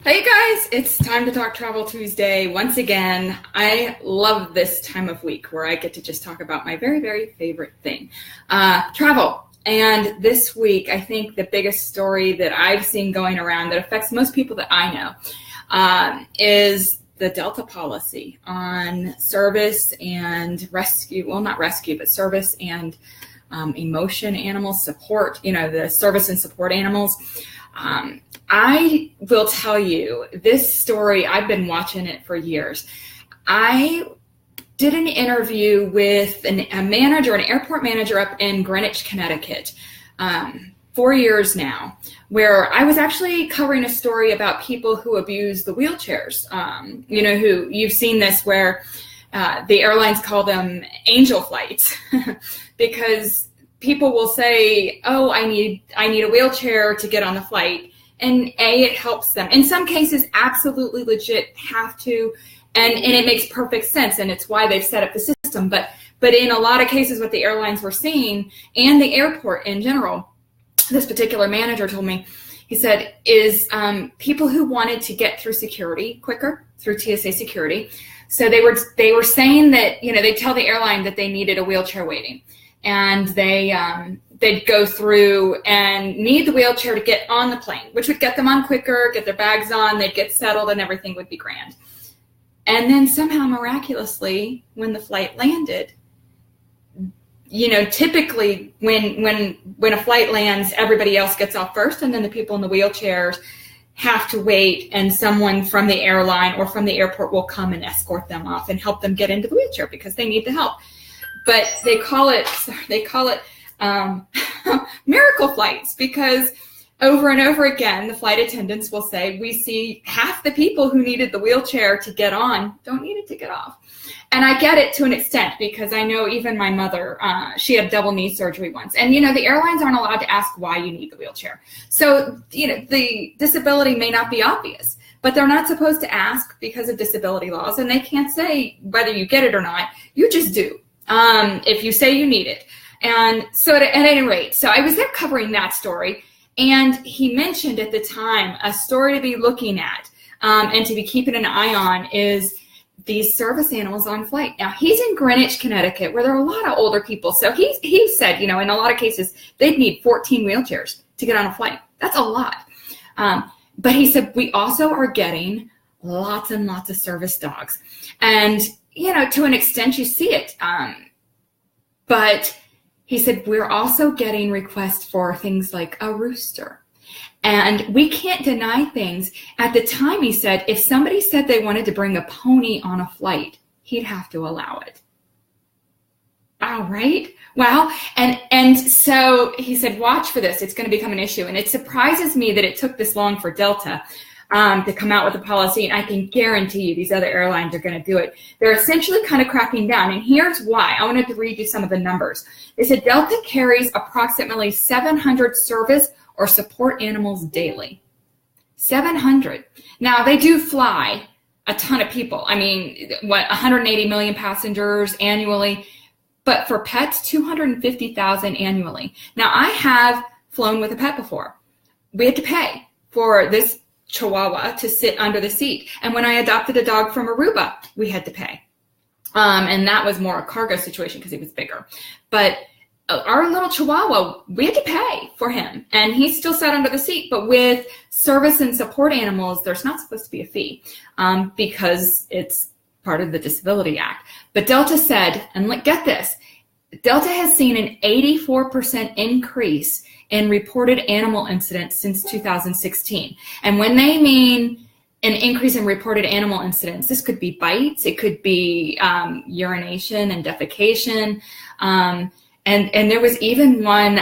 Hey guys, it's time to talk Travel Tuesday once again. I love this time of week where I get to just talk about my very, very favorite thing, travel. And this week, I think the biggest story that I've seen going around that affects most people that I know is the Delta policy on service and rescue, well, not rescue, but service and emotion animal support, the service and support animals. I will tell you this story. I've been watching it for years. I did an interview with an airport manager up in Greenwich, Connecticut, 4 years now, where I was actually covering a story about people who abuse the wheelchairs. Who you've seen this where the airlines call them angel flights because people will say, "Oh, I need a wheelchair to get on the flight." And it helps them. In some cases, absolutely legit have to, and it makes perfect sense, and it's why they've set up the system. But in a lot of cases, what the airlines were seeing, and the airport in general, this particular manager told me, he said, is people who wanted to get through security quicker, through TSA security. So they were saying that, they tell the airline that they needed a wheelchair waiting. And they'd go through and need the wheelchair to get on the plane, which would get them on quicker, get their bags on, they'd get settled, and everything would be grand. And then somehow, miraculously, when the flight landed, typically when a flight lands, everybody else gets off first, and then the people in the wheelchairs have to wait, and someone from the airline or from the airport will come and escort them off and help them get into the wheelchair because they need the help. But they call it miracle flights because over and over again, the flight attendants will say, we see half the people who needed the wheelchair to get on don't need it to get off. And I get it to an extent because I know even my mother, she had double knee surgery once. And, the airlines aren't allowed to ask why you need the wheelchair. So, the disability may not be obvious, but they're not supposed to ask because of disability laws. And they can't say whether you get it or not. You just do. If you say you need it. And so at any rate, so I was there covering that story, and he mentioned at the time a story to be looking at and to be keeping an eye on is these service animals on flight. Now, he's in Greenwich, Connecticut, where there are a lot of older people. So he said, in a lot of cases, they'd need 14 wheelchairs to get on a flight. That's a lot. But he said, we also are getting lots and lots of service dogs. And to an extent, you see it. But he said, we're also getting requests for things like a rooster. And we can't deny things. At the time, he said, if somebody said they wanted to bring a pony on a flight, he'd have to allow it. All right. Wow. And so he said, watch for this. It's going to become an issue. And it surprises me that it took this long for Delta to come out with a policy, and I can guarantee you these other airlines are going to do it. They're essentially kind of cracking down, and here's why. I wanted to read you some of the numbers. They said Delta carries approximately 700 service or support animals daily. 700. Now, they do fly a ton of people. 180 million passengers annually, but for pets, 250,000 annually. Now, I have flown with a pet before. We had to pay for this Chihuahua to sit under the seat. And when I adopted a dog from Aruba, we had to pay. And that was more a cargo situation because he was bigger. But our little Chihuahua, we had to pay for him. And he still sat under the seat. But with service and support animals, there's not supposed to be a fee because it's part of the Disability Act. But Delta said, and get this, Delta has seen an 84% increase in reported animal incidents since 2016. And when they mean an increase in reported animal incidents, this could be bites, it could be urination and defecation. And there was even one,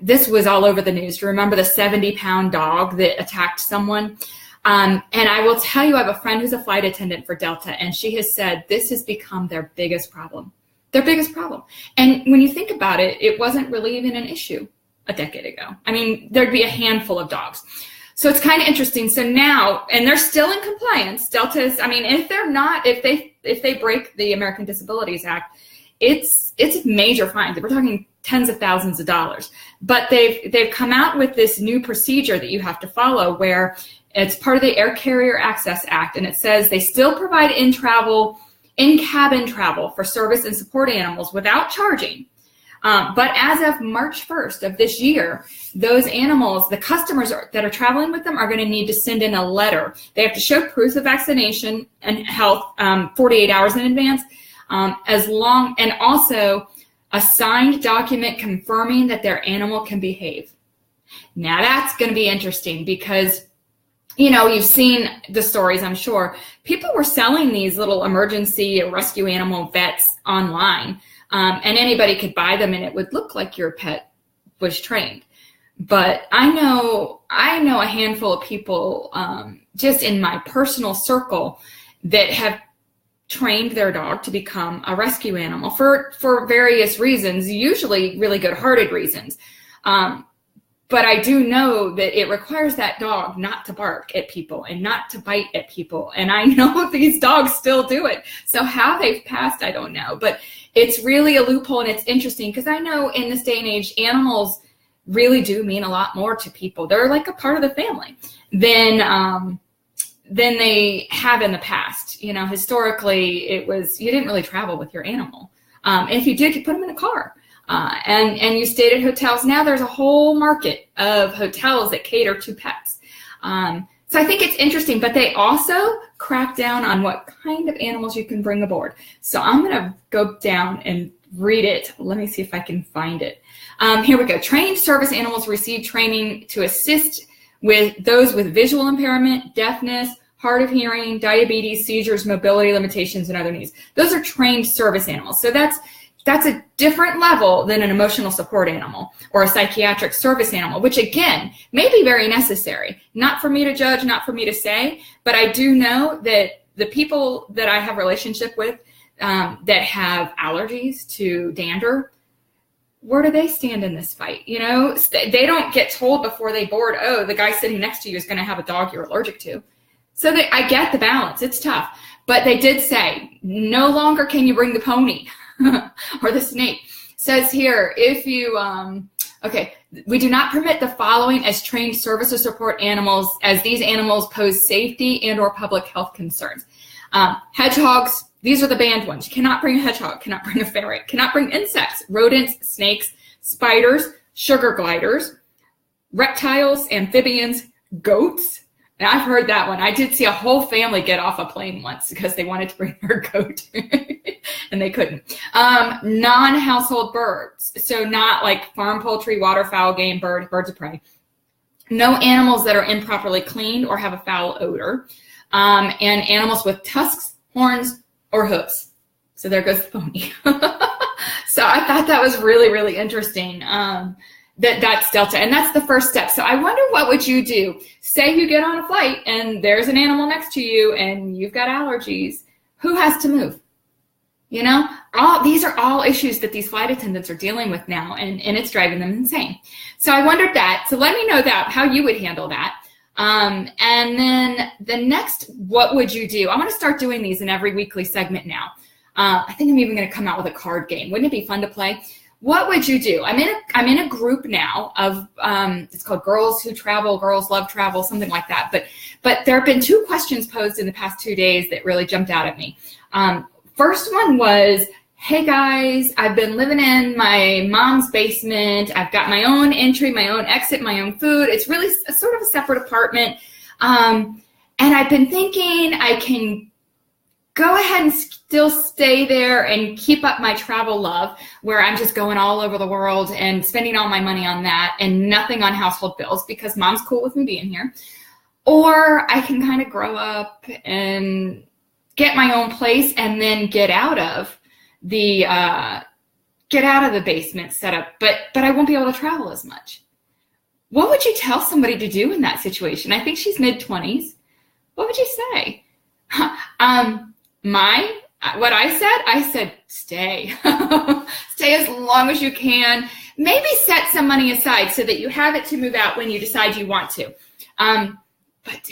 this was all over the news. Do you remember the 70-pound dog that attacked someone? And I will tell you, I have a friend who's a flight attendant for Delta, and she has said this has become their biggest problem. Their biggest problem. And when you think about it, it wasn't really even an issue a decade ago. There'd be a handful of dogs. So it's kind of interesting. So now, and they're still in compliance. Delta's, if they break the American Disabilities Act, it's major fines. We're talking tens of thousands of dollars. But they've come out with this new procedure that you have to follow where It's part of the Air Carrier Access Act, and it says they still provide in-cabin travel for service and support animals without charging. But as of March 1st of this year, those animals, the customers that are traveling with them, are going to need to send in a letter. They have to show proof of vaccination and health 48 hours in advance, and also a signed document confirming that their animal can behave. Now that's going to be interesting because, you've seen the stories, I'm sure. People were selling these little emergency rescue animal vets online, and anybody could buy them and it would look like your pet was trained. But I know a handful of people just in my personal circle that have trained their dog to become a rescue animal for various reasons, usually really good-hearted reasons. But I do know that it requires that dog not to bark at people and not to bite at people. And I know these dogs still do it. So how they've passed, I don't know. But it's really a loophole, and it's interesting because I know in this day and age, animals really do mean a lot more to people. They're like a part of the family than they have in the past. Historically, it was, you didn't really travel with your animal. And if you did, you put them in a car. And you stayed at hotels. Now there's a whole market of hotels that cater to pets. So I think it's interesting, but they also crack down on what kind of animals you can bring aboard. So I'm going to go down and read it. Let me see if I can find it. Here we go. Trained service animals receive training to assist with those with visual impairment, deafness, hard of hearing, diabetes, seizures, mobility limitations, and other needs. Those are trained service animals. So that's a different level than an emotional support animal or a psychiatric service animal, which again, may be very necessary. Not for me to judge, not for me to say, but I do know that the people that I have a relationship with that have allergies to dander, where do they stand in this fight? They don't get told before they board, oh, the guy sitting next to you is going to have a dog you're allergic to. So I get the balance. It's tough. But they did say, no longer can you bring the pony or the snake. Says here, if you, we do not permit the following as trained service or support animals, as these animals pose safety and or public health concerns. Hedgehogs, these are the banned ones. You cannot bring a hedgehog, cannot bring a ferret, cannot bring insects, rodents, snakes, spiders, sugar gliders, reptiles, amphibians, goats. And I've heard that one. I did see a whole family get off a plane once because they wanted to bring their goat and they couldn't. Non-household birds. So not like farm poultry, waterfowl, game, birds of prey. No animals that are improperly cleaned or have a foul odor. And animals with tusks, horns, or hooves. So there goes the pony. So I thought that was really, really interesting. That's Delta, and that's the first step. So I wonder, what would you do? Say you get on a flight and there's an animal next to you and you've got allergies. Who has to move? These are all issues that these flight attendants are dealing with now, and it's driving them insane. So I wondered that. So let me know how you would handle that. And then the next, what would you do? I'm going to start doing these in every weekly segment now. I think I'm even going to come out with a card game. Wouldn't it be fun to play? What would you do? I'm in a group now of it's called Girls Who Travel, Girls Love Travel, something like that. But there have been 2 questions posed in the past 2 days that really jumped out at me. First one was, hey guys, I've been living in my mom's basement. I've got my own entry, my own exit, my own food. It's really a sort of a separate apartment. And I've been thinking I can go ahead and still stay there and keep up my travel love, where I'm just going all over the world and spending all my money on that and nothing on household bills because mom's cool with me being here. Or I can kind of grow up and get my own place and then get out of the basement setup, but I won't be able to travel as much. What would you tell somebody to do in that situation? I think she's mid-20s. What would you say? What I said, stay. Stay as long as you can. Maybe set some money aside so that you have it to move out when you decide you want to. But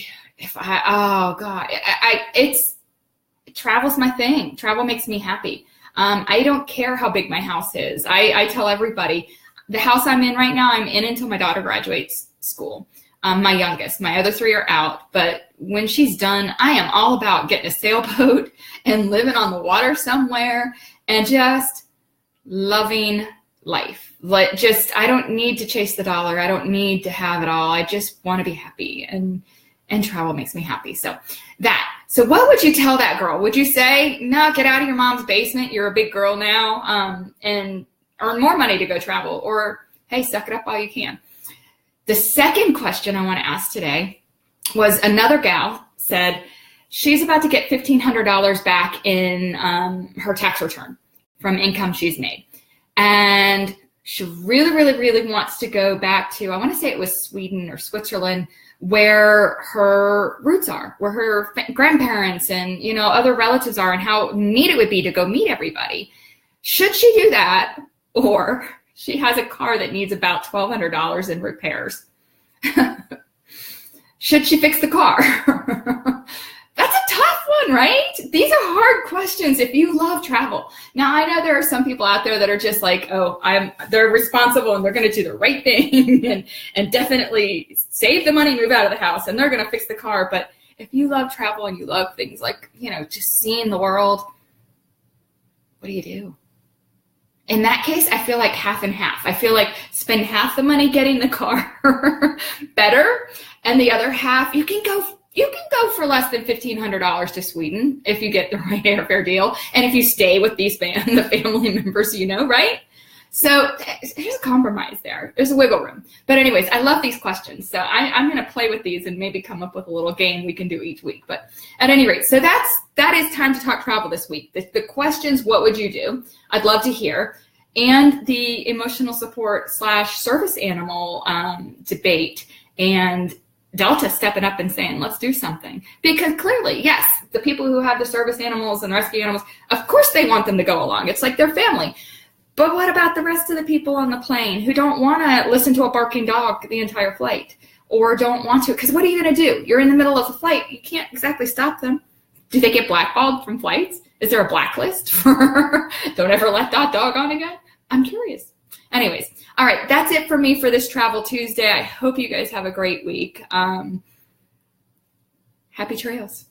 travel's my thing. Travel makes me happy. I don't care how big my house is. I tell everybody, the house I'm in right now, I'm in until my daughter graduates school. My youngest. My other three are out, but when she's done, I am all about getting a sailboat and living on the water somewhere and just loving life. I don't need to chase the dollar. I don't need to have it all. I just want to be happy, and travel makes me happy. So what would you tell that girl? Would you say, no, get out of your mom's basement. You're a big girl now, and earn more money to go travel, or hey, suck it up while you can? The second question I want to ask today was, another gal said she's about to get $1,500 back in her tax return from income she's made. And she really, really, really wants to go back to, I want to say it was Sweden or Switzerland, where her roots are, where her grandparents and, other relatives are, and how neat it would be to go meet everybody. Should she do that? Or she has a car that needs about $1,200 in repairs. Should she fix the car? That's a tough one, right? These are hard questions if you love travel. Now, I know there are some people out there that are just like, they're responsible and they're going to do the right thing and definitely save the money, move out of the house, and they're going to fix the car. But if you love travel and you love things like, just seeing the world, what do you do? In that case, I feel like half and half. I feel like spend half the money getting the car better, and the other half, you can go for less than $1,500 to Sweden if you get the right airfare deal, and if you stay with the family members, right? So there's a compromise there. There's a wiggle room. But anyways, I love these questions. So I'm going to play with these and maybe come up with a little game we can do each week. But at any rate, so that is time to talk travel this week. The questions, what would you do? I'd love to hear. And the emotional support / service animal debate, and Delta stepping up and saying, let's do something. Because clearly, yes, the people who have the service animals and rescue animals, of course they want them to go along. It's like their family. But what about the rest of the people on the plane who don't want to listen to a barking dog the entire flight, or don't want to? Because what are you going to do? You're in the middle of a flight. You can't exactly stop them. Do they get blackballed from flights? Is there a blacklist for don't ever let that dog on again? I'm curious. Anyways, all right, that's it for me for this Travel Tuesday. I hope you guys have a great week. Happy trails.